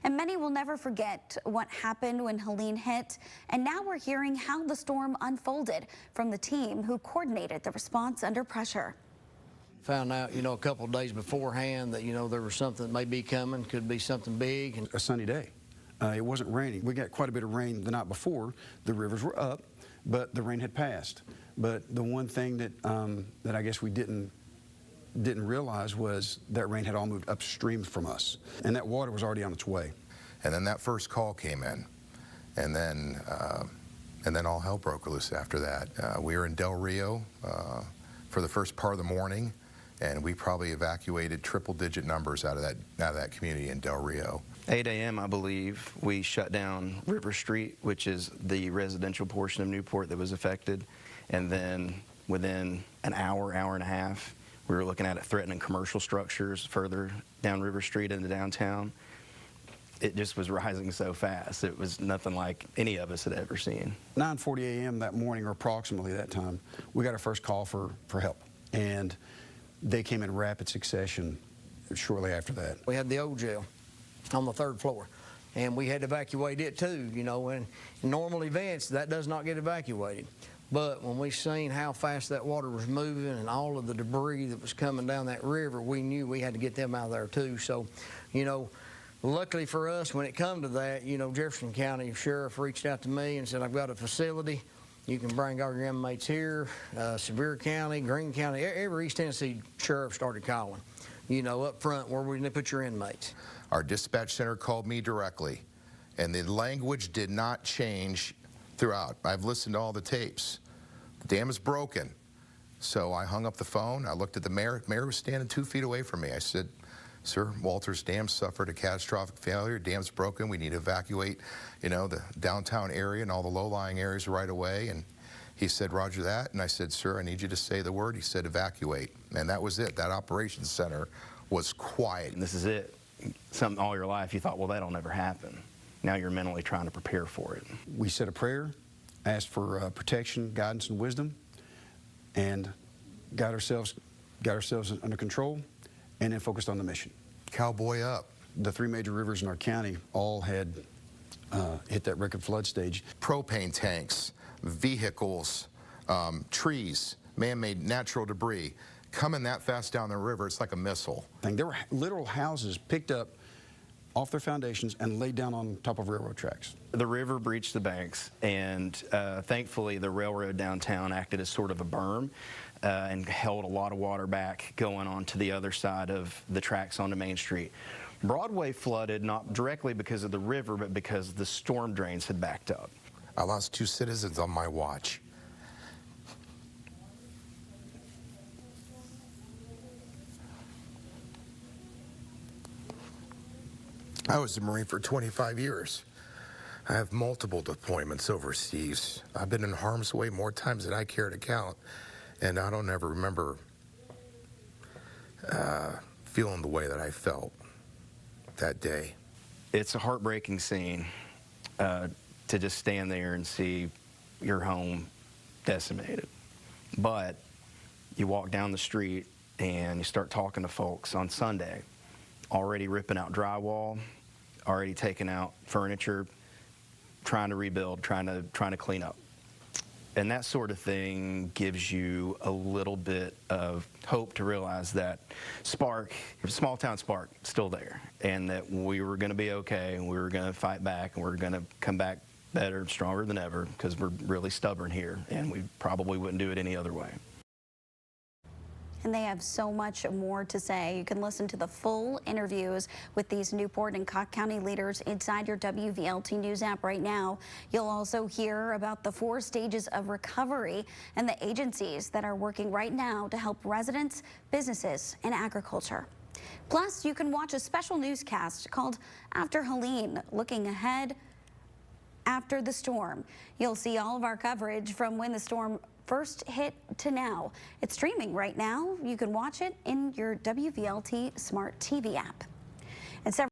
And many will never forget what happened when Helene hit. And now we're hearing how the storm unfolded from the team who coordinated the response under pressure. Found out, a couple of days beforehand that, there was something that may be coming, could be something big. A sunny day. It wasn't raining. We got quite a bit of rain the night before. The rivers were up, but the rain had passed. But the one thing that that I guess we didn't realize was that rain had all moved upstream from us, and that water was already on its way. And then that first call came in, and then all hell broke loose after that. We were in Del Rio for the first part of the morning, and we probably evacuated triple-digit numbers out of that community in Del Rio. 8 a.m., I believe, we shut down River Street, which is the residential portion of Newport that was affected. And then within an hour, hour and a half, we were looking at it threatening commercial structures further down River Street into downtown. It just was rising so fast. It was nothing like any of us had ever seen. 9:40 a.m. that morning, or approximately that time, we got our first call for help. And they came in rapid succession shortly after that. We had the old jail on the 3rd floor, and we had to evacuate it too. In normal events, that does not get evacuated. But when we seen how fast that water was moving and all of the debris that was coming down that river, we knew we had to get them out of there too. So, luckily for us, when it come to that, Jefferson County Sheriff reached out to me and said, I've got a facility. You can bring all your inmates here. Sevier County, Greene County, every East Tennessee sheriff started calling, up front where we put your inmates. Our dispatch center called me directly, and the language did not change throughout. I've listened to all the tapes. The dam is broken. So I hung up the phone. I looked at the mayor. The mayor was standing 2 feet away from me. I said, Sir, Walters Dam suffered a catastrophic failure. Dam's broken. We need to evacuate, the downtown area and all the low-lying areas right away. And he said, Roger that. And I said, sir, I need you to say the word. He said, evacuate. And that was it. That operations center was quiet. And this is it. Something all your life you thought, well, that'll never happen. Now you're mentally trying to prepare for it. We said a prayer, asked for protection, guidance, and wisdom, and got ourselves under control, and then focused on the mission. Cowboy up. The 3 major rivers in our county all had hit that record flood stage. Propane tanks, vehicles, trees, man-made natural debris. Coming that fast down the river, it's like a missile. There were literal houses picked up off their foundations and laid down on top of railroad tracks. The river breached the banks, and thankfully the railroad downtown acted as sort of a berm and held a lot of water back going on to the other side of the tracks onto Main Street. Broadway flooded not directly because of the river, but because the storm drains had backed up. I lost 2 citizens on my watch. I was a Marine for 25 years. I have multiple deployments overseas. I've been in harm's way more times than I care to count, and I don't ever remember feeling the way that I felt that day. It's a heartbreaking scene to just stand there and see your home decimated. But you walk down the street and you start talking to folks on Sunday, already ripping out drywall, already taking out furniture, trying to rebuild, trying to clean up. And that sort of thing gives you a little bit of hope to realize that spark, small town spark, still there, and that we were going to be okay, and we were going to fight back, and we were going to come back better, stronger than ever, because we're really stubborn here, and we probably wouldn't do it any other way. And they have so much more to say. You can listen to the full interviews with these Newport and Cocke County leaders inside your WVLT News app right now. You'll also hear about the 4 stages of recovery and the agencies that are working right now to help residents, businesses, and agriculture. Plus, you can watch a special newscast called After Helene, looking ahead after the storm. You'll see all of our coverage from when the storm first hit to now. It's streaming right now. You can watch it in your WVLT Smart TV app. And several